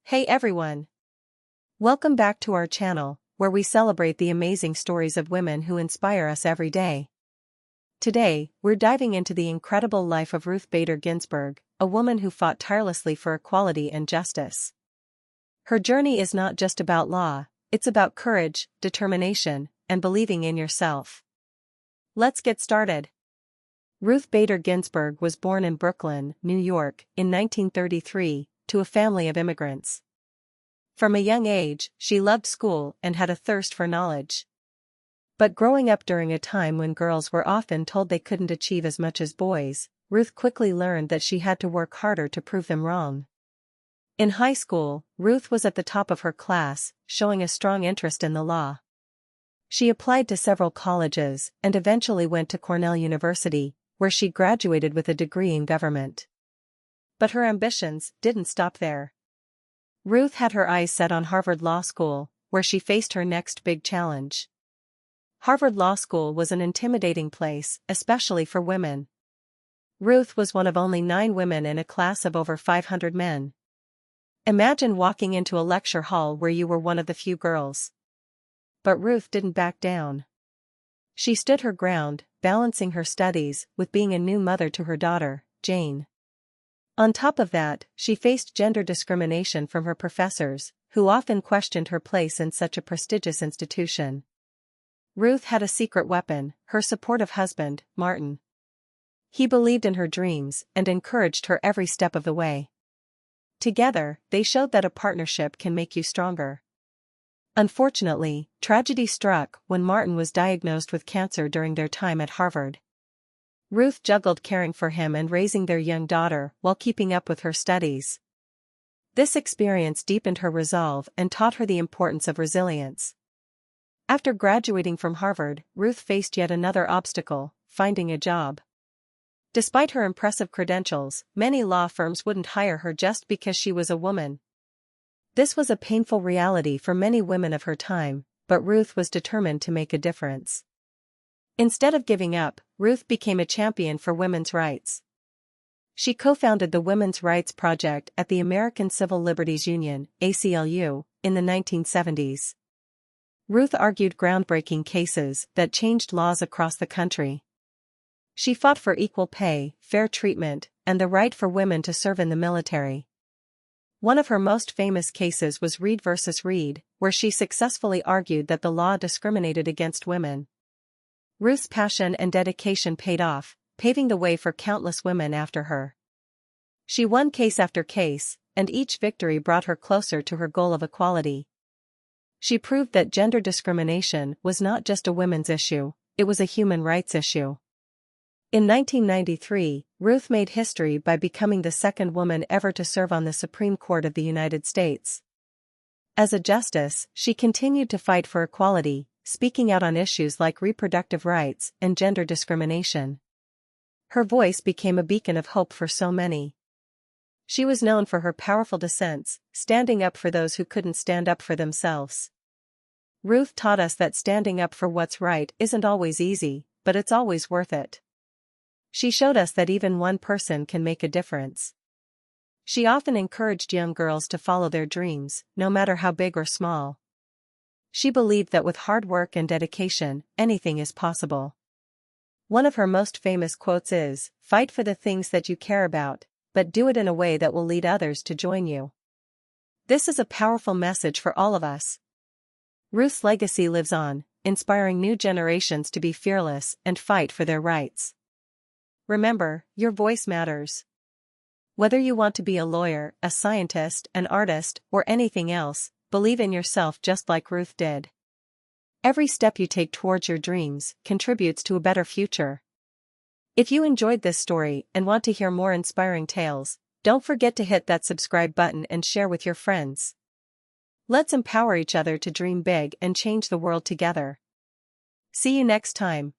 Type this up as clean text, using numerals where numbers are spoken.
Hey everyone! Welcome back to our channel, where we celebrate the amazing stories of women who inspire us every day. Today, we're diving into the incredible life of Ruth Bader Ginsburg, a woman who fought tirelessly for equality and justice. Her journey is not just about law, it's about courage, determination, and believing in yourself. Let's get started. Ruth Bader Ginsburg was born in Brooklyn, New York, in 1933, to a family of immigrants. From a young age, she loved school and had a thirst for knowledge. But growing up during a time when girls were often told they couldn't achieve as much as boys, Ruth quickly learned that she had to work harder to prove them wrong. In high school, Ruth was at the top of her class, showing a strong interest in the law. She applied to several colleges and eventually went to Cornell University, where she graduated with a degree in government. But her ambitions didn't stop there. Ruth had her eyes set on Harvard Law School, where she faced her next big challenge. Harvard Law School was an intimidating place, especially for women. Ruth was one of only 9 women in a class of over 500 men. Imagine walking into a lecture hall where you were one of the few girls. But Ruth didn't back down. She stood her ground, balancing her studies with being a new mother to her daughter, Jane. On top of that, she faced gender discrimination from her professors, who often questioned her place in such a prestigious institution. Ruth had a secret weapon, her supportive husband, Martin. He believed in her dreams and encouraged her every step of the way. Together, they showed that a partnership can make you stronger. Unfortunately, tragedy struck when Martin was diagnosed with cancer during their time at Harvard. Ruth juggled caring for him and raising their young daughter while keeping up with her studies. This experience deepened her resolve and taught her the importance of resilience. After graduating from Harvard, Ruth faced yet another obstacle, finding a job. Despite her impressive credentials, many law firms wouldn't hire her just because she was a woman. This was a painful reality for many women of her time, but Ruth was determined to make a difference. Instead of giving up, Ruth became a champion for women's rights. She co-founded the Women's Rights Project at the American Civil Liberties Union, ACLU, in the 1970s. Ruth argued groundbreaking cases that changed laws across the country. She fought for equal pay, fair treatment, and the right for women to serve in the military. One of her most famous cases was Reed v. Reed, where she successfully argued that the law discriminated against women. Ruth's passion and dedication paid off, paving the way for countless women after her. She won case after case, and each victory brought her closer to her goal of equality. She proved that gender discrimination was not just a women's issue, it was a human rights issue. In 1993, Ruth made history by becoming the second woman ever to serve on the Supreme Court of the United States. As a justice, she continued to fight for equality, speaking out on issues like reproductive rights and gender discrimination. Her voice became a beacon of hope for so many. She was known for her powerful dissents, standing up for those who couldn't stand up for themselves. Ruth taught us that standing up for what's right isn't always easy, but it's always worth it. She showed us that even one person can make a difference. She often encouraged young girls to follow their dreams, no matter how big or small. She believed that with hard work and dedication, anything is possible. One of her most famous quotes is, "Fight for the things that you care about, but do it in a way that will lead others to join you." This is a powerful message for all of us. Ruth's legacy lives on, inspiring new generations to be fearless and fight for their rights. Remember, your voice matters. Whether you want to be a lawyer, a scientist, an artist, or anything else, believe in yourself just like Ruth did. Every step you take towards your dreams contributes to a better future. If you enjoyed this story and want to hear more inspiring tales, don't forget to hit that subscribe button and share with your friends. Let's empower each other to dream big and change the world together. See you next time.